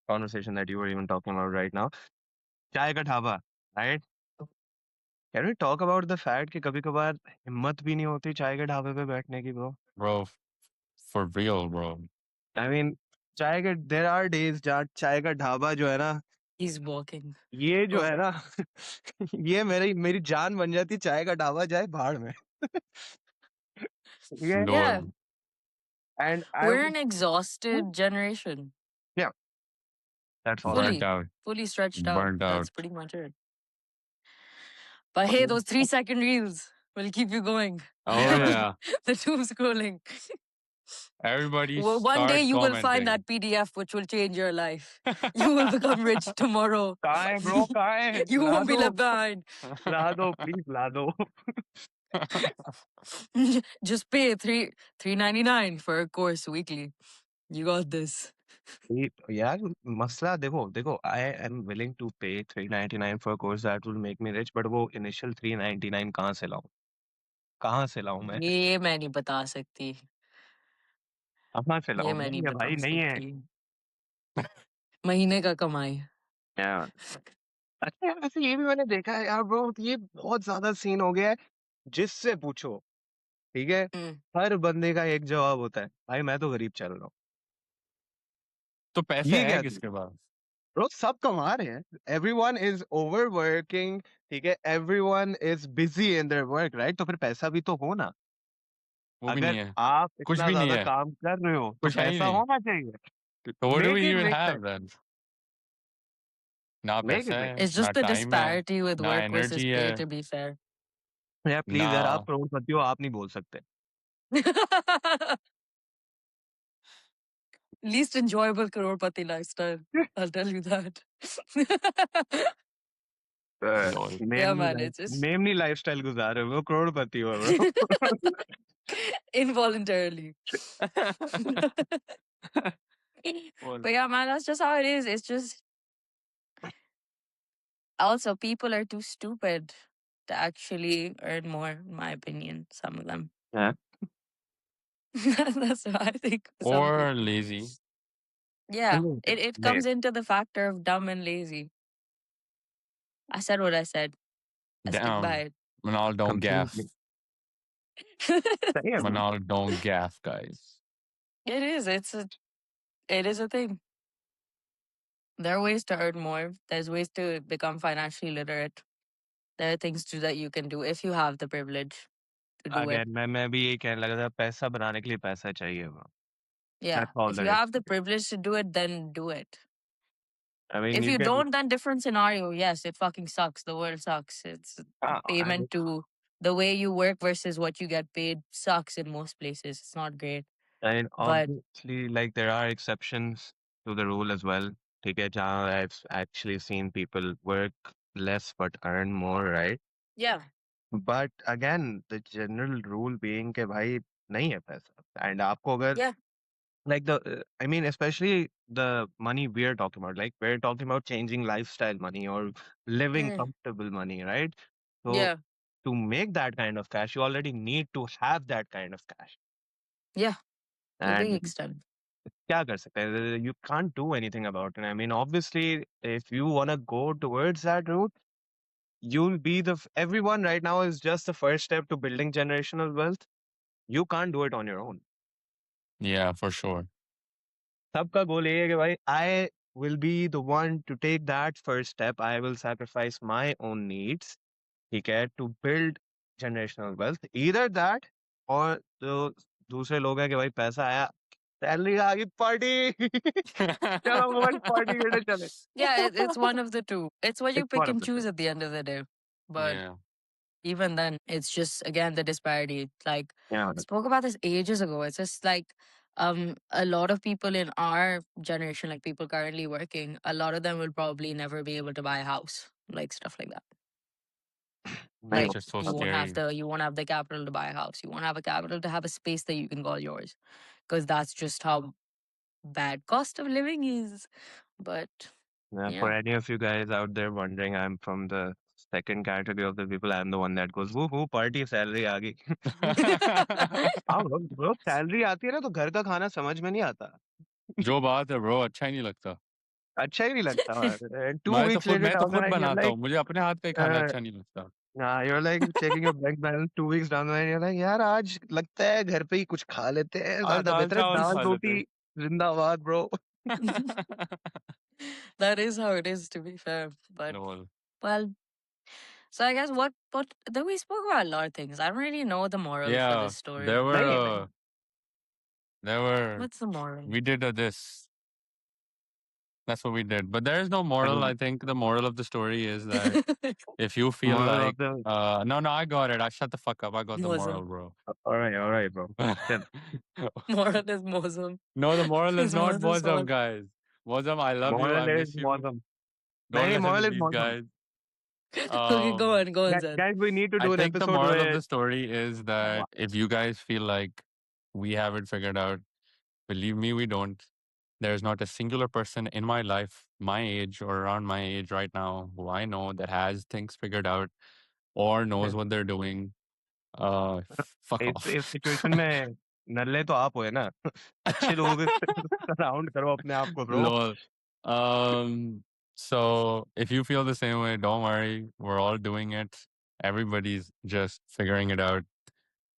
conversation that you were even talking about right now. चाय का dhaba, right? Can we talk about the fact कि कभी-कभार हिम्मत भी नहीं होती चाय के ढाबे पे बैठने की bro? Bro, for real, bro. I mean, there are days जहाँ चाय का ढाबा जो है ना, He's walking. ये जो Oh, है ना, ये मेरी मेरी जान बन जाती, चाय का ढाबा जाए भाड़ में. ठीक है? yeah, Lord, And I we're was, an exhausted generation. yeah, that's all. burnt Fully, out, fully stretched out. burnt That's out. pretty much it. But hey, those 3 second reels will keep you going. Oh Yeah, man. yeah, The doom scrolling. everybody Well, one day start you will find commenting. that PDF which will change your life. You will become rich tomorrow. कहाँ है bro? कहाँ है? You La won't be दो, left behind. ला दो, please ला दो. Just pay $3.99 for a course weekly. You got this. यार मसला देखो देखो, I am willing to pay 399 for a course that will make me rich, but वो initial 399 कहाँ से लाऊं? कहाँ से लाऊं मैं? ये मैं नहीं बता सकती. कहाँ से ये लाऊं मैं मैं? नहीं ये बता भाई नहीं है. सकती. महीने का कमाई. यार अच्छा यार, वैसे ये भी मैंने देखा है यार ब्रो, ये बहुत ज्यादा सीन हो गया है. जिससे पूछो, ठीक है, हम्म. हर बंदे का एक जवाब होता है, भाई मैं तो गरीब चल रहा हूँ. तो पैसे ये है क्या चीज? किसके पास? ब्रो सब कमा रहे हैं. एवरीवन इज ओवर वर्किंग, ठीक है, everyone is busy in their work, right? तो फिर पैसा भी तो हो ना. वो भी नहीं अगर है, आप कुछ इतना भी नहीं ज्यादा है, काम कर रहे हो तो कुछ है ही पैसा नहीं. होना चाहिए. तो what do make we it even make have sense. then? ना मेक पैसा इट मेक है, It's ना just the टाइम है, disparity with ना work versus एनर्जी pay, है, to be fair. यार प्लीज यार, आप ना. करोड़पति हो, आप नहीं बोल सकते. Least enjoyable crorepati lifestyle. I'll tell you that. Lol. Yeah, man, it's just Memoni lifestyle गुजार रहे हो, वो करोड़पति हो bro. involuntarily. Well, But yeah, man, that's just how it is. It's just also people are too stupid to actually earn more, in my opinion. Some of them. हाँ. That's what I think. Some or people. lazy. Yeah, it Wait, comes into the factor of dumb and lazy. I said what I said. I stick Damn. by Manal, don't completely. gaff. it. सही है man. Manal, don't gaff, guys. It is. It is a thing. There are ways to earn more. There's ways to become financially literate. There are things too that you can do if you have the privilege to do it. Again, मैं भी यही कहने लगा था, पैसा बनाने के लिए पैसा चाहिए bro. Yeah. That's all If there you is have to the it. privilege to do it, then do it. I mean, If you you can. don't, then different scenario. Yes, it fucking sucks. The world sucks. It's I mean, payment to the way you work versus what you get paid sucks in most places. It's not great. But obviously, like there are exceptions to the rule as well. ठीक है, जहाँ I've actually seen people work less but earn more, right? yeah. But again, the general rule being कि भाई नहीं है पैसा, and आपको अगर Yeah. like I mean, especially the money we're talking about, like we're talking about changing lifestyle money or living Mm, comfortable money, right? So yeah. to make that kind of cash, you already need to have that kind of cash. Yeah. To a big And extent. क्या कर सकते हैं? You can't do anything about it. I mean, obviously, if you want to go towards that route, you'll be everyone right now is just the first step to building generational wealth. You can't do it on your own. Yeah, for sure. सबका गोल ये है कि भाई I will be the one to take that first step. I will sacrifice my own needs, ठीक है, to build generational wealth. Either that or जो दूसरे लोग हैं कि भाई पैसा आया, सैलरी आ गई, पार्टी. चलो मोबाइल पार्टी करने चले. Yeah, it's one of the two. It's what you It's pick one of and the choose two. at the end of the day. But Yeah. even then, it's just again the disparity. Like Yeah. I spoke about this ages ago. It's just like a lot of people in our generation, like people currently working, a lot of them will probably never be able to buy a house, like stuff like that. नहीं Like That's हो just so you won't have scary. the capital to buy a house. You won't have a capital to have a space that you can call yours. Because that's just how bad cost of living is. But For yeah. any of you guys out there wondering, I'm from the second category of the people. I'm the one that goes, woo party salary आ गई. हाँ bro, salary आती है ना तो घर का खाना समझ में नहीं आता. जो बात है ब्रो, अच्छा ही नहीं लगता. अच्छा ही नहीं लगता. 2 weeks later मैं तो down the खुद line, you're बनाता like, हूँ. मुझे अपने हाथ का ही खाना uh, अच्छा नहीं लगता. you're like checking your bank balance 2 weeks down the line. You're like, यार आज लगता है घर पे ही कुछ खा लेते हैं. आज ज्यादा दाल बेहतर है चावल दाल खा लेते रोटी हैं. जिंदाबाद bro. That is how it is, to be fair. But Lol. well, so I guess what then we spoke about a lot of things. I don't really know the moral for Yeah, this story. there were, नहीं there were, What's the moral? we did this. That's what we did. But there is no I moral. I mean, think the moral of the story is that if you feel moral of like, the no, no, I got it. I shut the fuck up. I got the moral, Mosum. bro. all right bro. Then Moral is Mosum. No, the moral is Is not Mosum's Mozam, fault. guys. Mozam, I love you. I moral is miss you. mausamDon't नहीं listen to moral is these mausamam. guys. Okay, Um, go on, Zed. Guys, we need to I do an think the episode moral of where the story is that if you guys feel like we have it figured out, believe me, we don't. There's not a singular person in my life, my age or around my age right now, who I know that has things figured out or knows what they're doing. Fuck off. इस situation में नल्ले तो आप हो है ना. अच्छे लोगों के सराउंड करो अपने आप को bro. Lol. So if you feel the same way, don't worry. We're all doing it. Everybody's just figuring it out.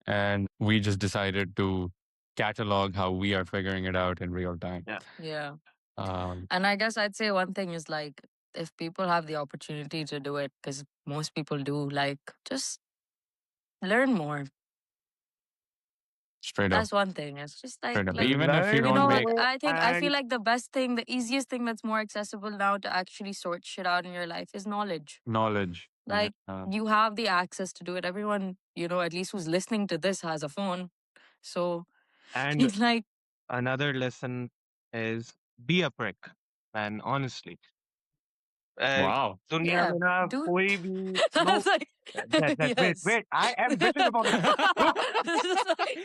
And we just decided to catalog how we are figuring it out in real time. Yeah. Yeah. Um, And I guess I'd say one thing is like if people have the opportunity to do it, because most people do, like just learn more. straight up, That's one thing. It's just straight up. like Even if you you don't know Learn what? make more I feel and like the best thing, the easiest thing that's more accessible now to actually sort shit out in your life is knowledge. knowledge. Like Yeah. you have the access to do it. Everyone, at least who's listening to this has a phone. So and it's like, another lesson is be a prick. And honestly, uh, Wow. दुनिया yeah, में ना dude. कोई भी That's लोग like wait yes. I am bitching about it. Look, This is like,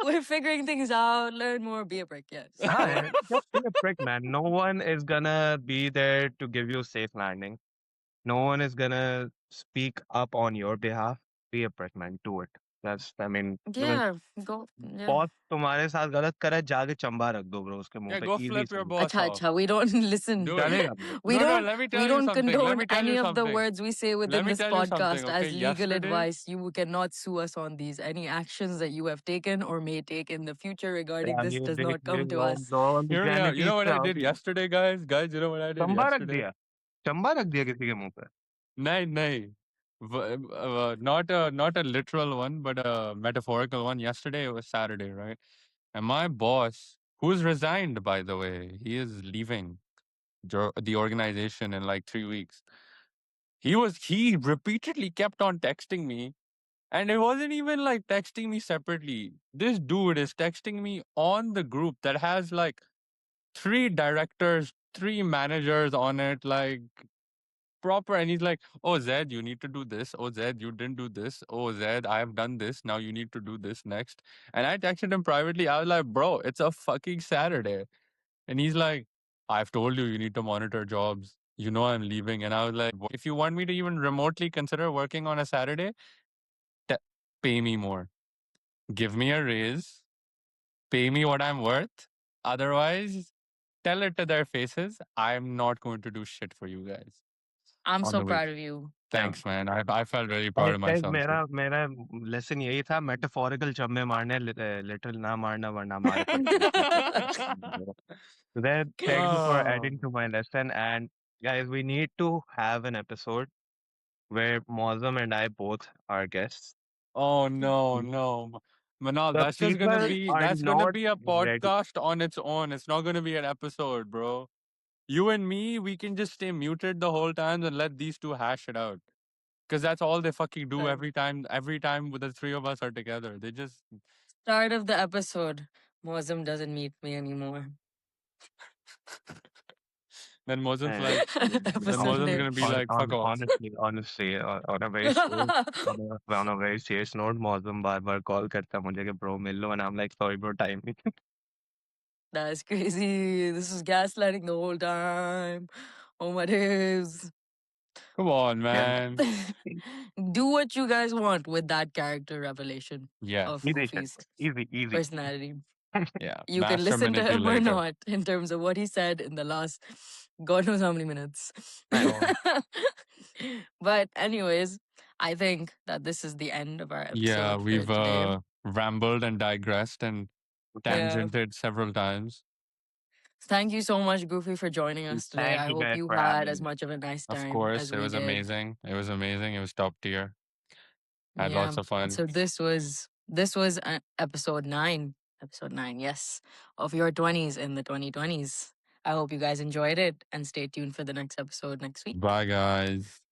we're figuring things out, learn more, be a prick, yes. Go on. just be a prick, man. No one is gonna be there to give you a safe landing. No one is gonna speak up on your behalf. Be a prick, man. Do it. I mean, because Yeah, go. Yeah. Boss तुम्हारे साथ गलत करे जाके चंबा रख दो bro उसके मुंह Yeah, पे go easy flip your see. boss Acha, off. acha. We don't listen. Do it. चलेगा bro. We No, no, don't let me we tell you don't something. Let condone me tell you any of the something. words we say Let within me this tell you something, podcast okay? as legal Yesterday, advice. You cannot sue us on these. Any actions that you have taken or may take in the future regarding Yeah, this does not come to us. all hear me out. You know legalities what पे I आओ did तुम. yesterday, guys? Guys, you know what I did Chamba रख yesterday? दिया. चंबा रख दिया किसी के मुंह पे. Nahi, nahi. Not a literal one, but a metaphorical one. Yesterday it was Saturday, right? And my boss, who's resigned, by the way, he is leaving the organization in like 3 weeks. He repeatedly kept on texting me, and it wasn't even like texting me separately. This dude is texting me on the group that has like three directors, three managers on it, like proper. And he's like, "Oh, Zed, you need to do this. Oh, Zed, you didn't do this. Oh, Zed, I have done this. Now you need to do this next." And I texted him privately. I was like, "Bro, it's a fucking Saturday." And he's like, "I've told you, you need to monitor jobs. You know I'm leaving." And I was like, "If you want me to even remotely consider working on a Saturday, t- pay me more. Give me a raise. Pay me what I'm worth. Otherwise, tell it to their faces. I'm not going to do shit for you guys I'm on so the way." proud of you. क्या Thanks, man. I felt really proud of guys, myself. मेरा lesson यही था metaphorical चम्मे मारने little ना मारना वरना मारे पड़ते. Then thank you for Oh, adding to my lesson. And guys, we need to have an episode where Mozam and I both are guests. oh no, no. Manal, The people are that's gonna not be a ready. podcast on its own. It's not gonna be an episode, bro. You and me, we can just stay muted the whole time and let these two hash it out. Because that's all they fucking do Sorry. every time the three of us are together. They just Start of the episode. Mosum doesn't meet me anymore. Then Mozam's And like, then Episode Mozam's name. gonna be like, fuck off. honestly, on a very serious, on a very serious note, मौसम बार-बार call करता है मुझे कि bro mill low, and I'm like, sorry bro, time नहीं. That's crazy. This is gaslighting the whole time. Oh my days. Come on, Yeah. man. Do what you guys want with that character revelation Yeah, of Easy shit. Goofy's Easy, easy. personality. yeah. You can Master listen to him or manipulator. not in terms of what he said in the last God knows how many minutes. So, But, anyways, I think that this is the end of our Yeah, episode for we've today. rambled and digressed and Yeah. tangented several times. Thank you so much, Goofy, for joining us today. thank I you hope guys you for had having as me. much of a nice Of time course, as it we was did. amazing. It was amazing. It was top tier. Had Yeah. lots of fun. So this was episode 9. Episode 9, yes, of your 20s in the 2020s. I hope you guys enjoyed it and stay tuned for the next episode next week. Bye, guys.